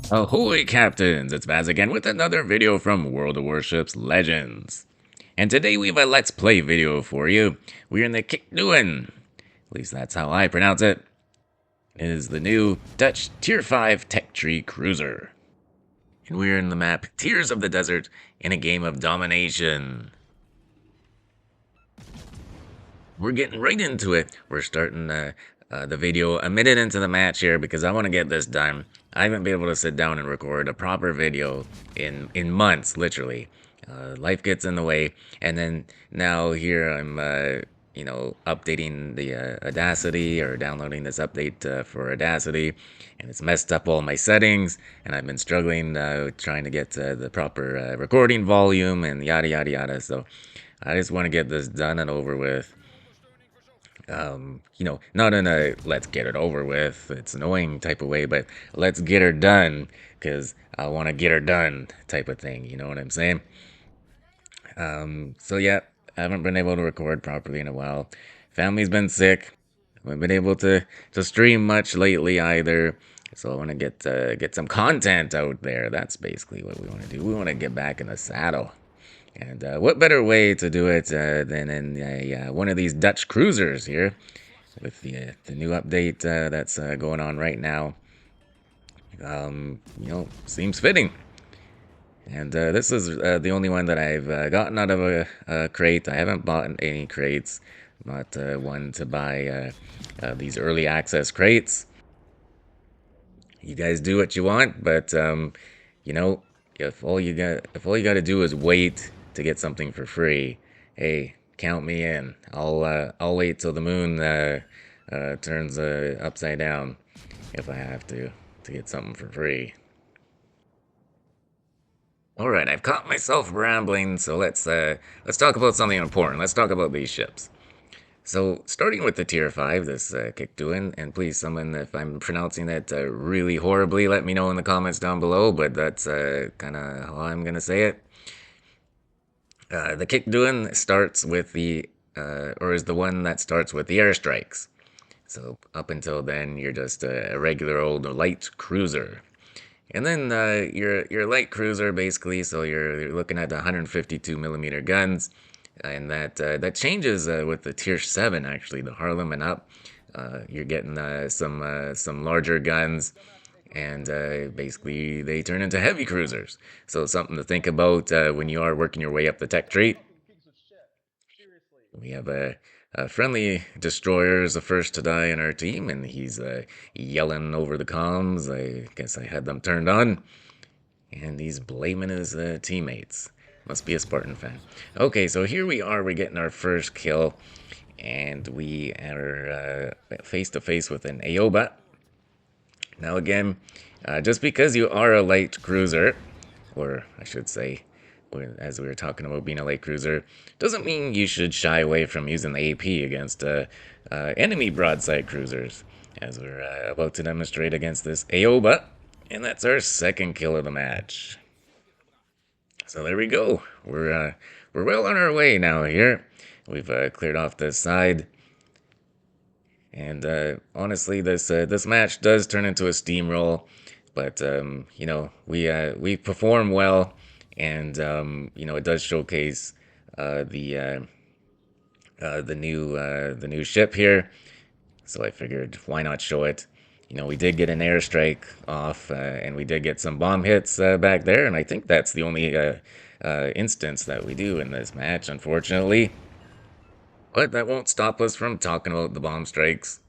Ahoy, Captains! It's Baz again with another video from World of Warships Legends. And today we have a Let's Play video for you. We're in the Kijkduin. At least that's how I pronounce it. It is the new Dutch Tier 5 Tech Tree Cruiser. And we're in the map Tears of the Desert in a game of domination. We're getting right into it. We're starting the video a minute into the match here because I want to get this done. I haven't been able to sit down and record a proper video in months, literally. Life gets in the way, and then now here I'm, updating the Audacity or downloading this update for Audacity, and it's messed up all my settings, and I've been struggling trying to get the proper recording volume and yada yada yada. So I just want to get this done and over with. Not in a let's get it over with, it's annoying type of way, but let's get her done because I want to get her done type of thing. You know what I'm saying? So yeah, I haven't been able to record properly in a while. Family's been sick. I haven't been able to stream much lately either. So I want to get some content out there. That's basically what we want to do. We want to get back in the saddle. And what better way to do it than in one of these Dutch cruisers here, with the new update that's going on right now. Seems fitting. And this is the only one that I've gotten out of a crate. I haven't bought any crates. I'm not one to buy these early access crates. You guys do what you want, but you know, if all you got to do is wait to get something for free, hey, count me in. I'll wait till the moon turns upside down if I have to get something for free. All right, I've caught myself rambling, so let's talk about something important. Let's talk about these ships. So, starting with the Tier 5, this Kijkduin, and please, someone, if I'm pronouncing that really horribly, let me know in the comments down below, but that's kind of how I'm going to say it. The Kijkduin starts with or is the one that starts with the airstrikes. So, up until then, you're just a regular old light cruiser. And then your light cruiser, basically, so you're looking at 152 millimeter guns, and that changes with the Tier 7, actually, the Harlem and up. You're getting some larger guns, and basically they turn into heavy cruisers. So something to think about when you are working your way up the tech tree. We have a friendly destroyer is the first to die in our team, and he's yelling over the comms. I guess I had them turned on. And he's blaming his teammates. Must be a Spartan fan. Okay, so here we are. We're getting our first kill. And we are face to face with an Aoba. Now, again, just because you are a light cruiser, or I should say, as we were talking about being a light cruiser, doesn't mean you should shy away from using the AP against enemy broadside cruisers, as we're about to demonstrate against this Aoba. And that's our second kill of the match. So there we go. We're well on our way now here. We've cleared off this side. And honestly, this match does turn into a steamroll, but we perform well, and it does showcase the new ship here. So I figured, why not show it? We did get an airstrike off, and we did get some bomb hits back there, and I think that's the only instance that we do in this match, unfortunately. But that won't stop us from talking about the bomb strikes.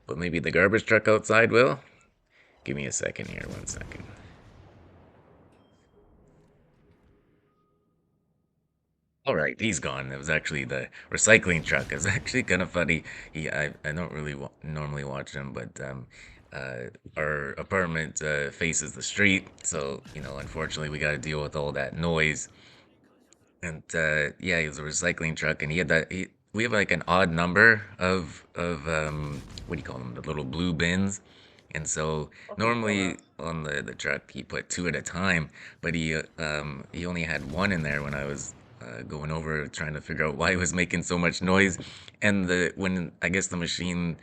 But maybe the garbage truck outside will? Give me a second here, 1 second. Alright, he's gone. It was actually the recycling truck. It's actually kind of funny. I don't really normally watch him, but our apartment faces the street, so, unfortunately we got to deal with all that noise. And yeah, he was a recycling truck, and he had we have like an odd number of what do you call them? The little blue bins. And so normally on the truck he put two at a time, but he only had one in there when I was going over trying to figure out why he was making so much noise. And when I guess the machine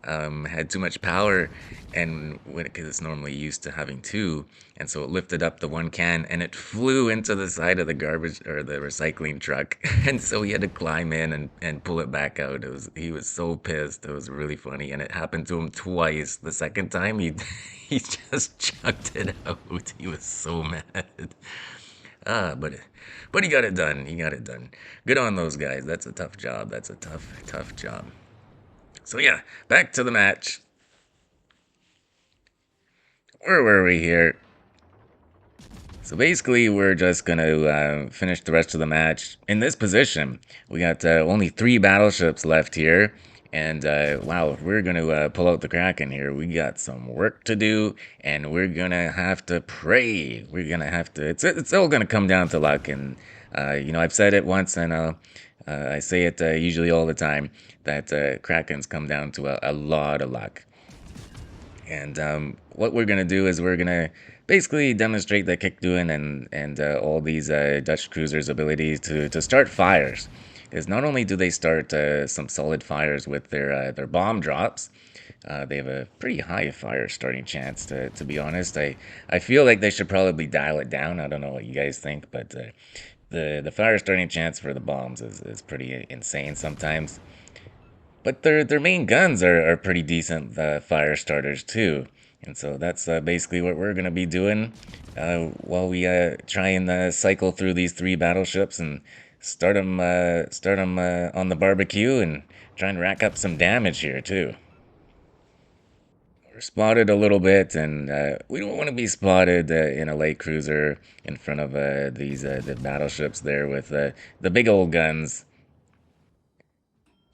had too much power, and when because it's normally used to having two, and so it lifted up the one can and it flew into the side of the garbage or the recycling truck, and so he had to climb in and pull it back out. He was so pissed. It was really funny, and it happened to him twice. The second time he he just chucked it out. He was so mad. Ah, but he got it done. He got it done. Good on those guys. That's a tough job. That's a tough job. So yeah, back to the match. Where were we here? So basically, we're just gonna finish the rest of the match in this position. We got only 3 battleships left here, and wow, we're gonna pull out the Kraken here. We got some work to do, and we're gonna have to pray. We're gonna have to. It's all gonna come down to luck, and I've said it once, and I say it usually all the time that Krakens come down to a lot of luck. And what we're gonna do is we're gonna basically demonstrate that Kijkduin and all these Dutch cruisers' ability to start fires. Is not only do they start some solid fires with their bomb drops, they have a pretty high fire starting chance. To be honest, I feel like they should probably dial it down. I don't know what you guys think, but the fire starting chance for the bombs is pretty insane sometimes. But their main guns are pretty decent fire starters too. And so that's basically what we're going to be doing while we try and cycle through these 3 battleships and start them on the barbecue and try and rack up some damage here too. We're spotted a little bit, and we don't want to be spotted in a light cruiser in front of the battleships there with the big old guns.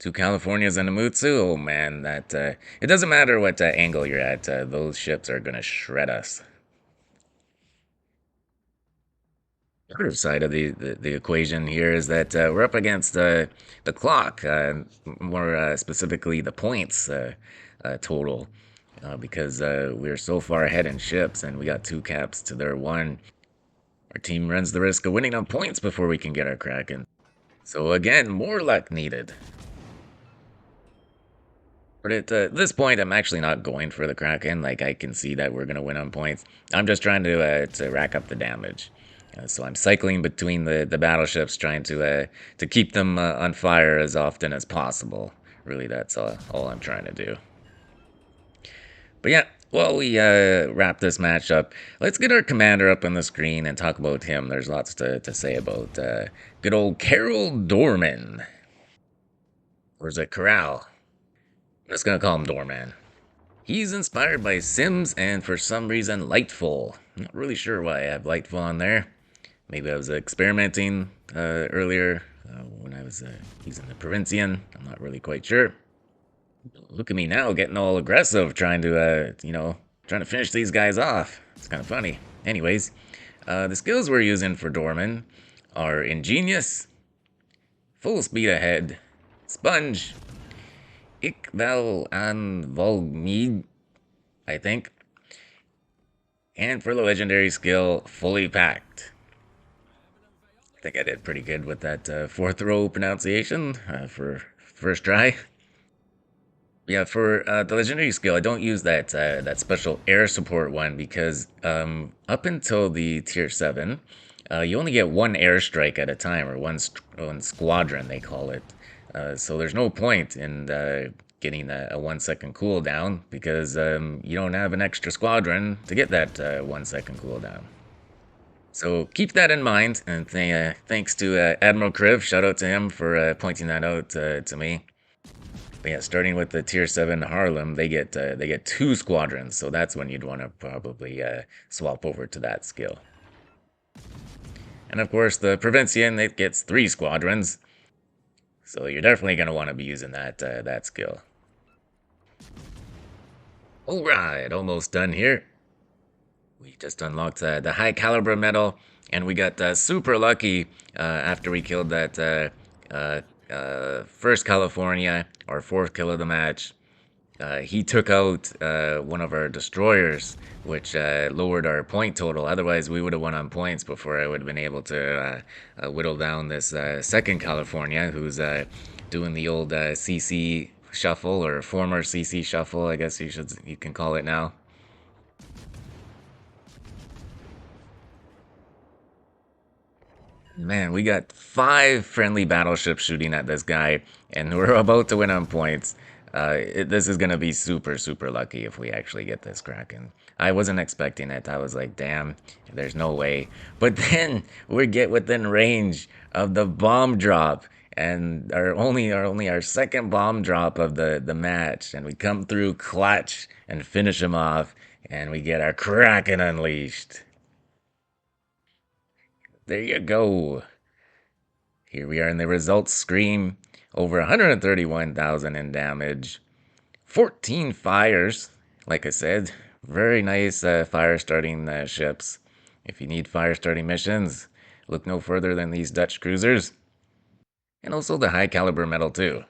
2 Californias and a Mutsu. Oh man, that it doesn't matter what angle you're at. Those ships are gonna shred us. The other side of the equation here is that we're up against the clock, more specifically the points total, because we're so far ahead in ships, and we got 2 caps to their 1. Our team runs the risk of winning on points before we can get our Kraken. So again, more luck needed. But at this point, I'm actually not going for the Kraken. Like, I can see that we're going to win on points. I'm just trying to rack up the damage. So I'm cycling between the battleships, trying to keep them on fire as often as possible. Really, that's all I'm trying to do. But yeah, while we wrap this match up, let's get our commander up on the screen and talk about him. There's lots to say about good old Carol Dorman. Or is it Corral? I'm just going to call him Doorman. He's inspired by Sims and for some reason Lightfall. I'm not really sure why I have Lightfall on there. Maybe I was experimenting earlier when I was using the Provincian. I'm not really quite sure. Look at me now getting all aggressive trying to, trying to finish these guys off. It's kind of funny. Anyways, the skills we're using for Dorman are Ingenious, Full Speed Ahead, Sponge, Ikval and Volmid, I think. And for the legendary skill, Fully Packed. I think I did pretty good with that 4th row pronunciation for first try. Yeah, for the legendary skill, I don't use that special air support one because up until the tier 7, you only get 1 airstrike at a time, or one squadron they call it. So there's no point in getting a 1 second cooldown because you don't have an extra squadron to get that 1 second cooldown. So keep that in mind, and thanks to Admiral Kriv, shout out to him for pointing that out to me. But yeah, starting with the tier 7 Harlem, they get 2 squadrons, so that's when you'd want to probably swap over to that skill. And of course, the Provincian, it gets 3 squadrons, so you're definitely going to want to be using that skill. Alright, almost done here. We just unlocked the high caliber medal, and we got super lucky after we killed that first California, our 4th kill of the match. He took out one of our destroyers, which lowered our point total. Otherwise, we would have won on points before I would have been able to whittle down this 2nd California, who's doing the old CC shuffle, or former CC shuffle, I guess you can call it now. Man, we got 5 friendly battleships shooting at this guy, and we're about to win on points. This is gonna be super, super lucky if we actually get this Kraken. I wasn't expecting it. I was like, damn, there's no way. But then we get within range of the bomb drop, and our second bomb drop of the match, and we come through clutch and finish him off, and we get our Kraken unleashed. There you go. Here we are in the results screen. Over 131,000 in damage. 14 fires. Like I said, very nice fire starting ships. If you need fire starting missions, look no further than these Dutch cruisers. And also the high caliber metal too.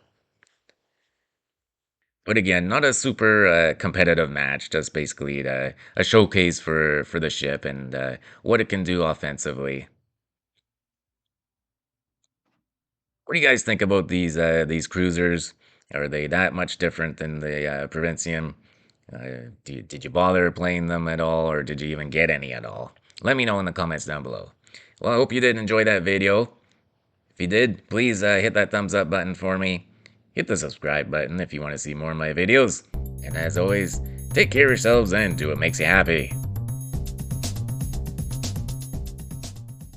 But again, not a super competitive match, just basically a showcase for the ship and what it can do offensively. What do you guys think about these cruisers? Are they that much different than the Provincium? Did you bother playing them at all, or did you even get any at all? Let me know in the comments down below. Well, I hope you did enjoy that video. If you did, please hit that thumbs up button for me. Hit the subscribe button if you want to see more of my videos. And as always, take care of yourselves and do what makes you happy.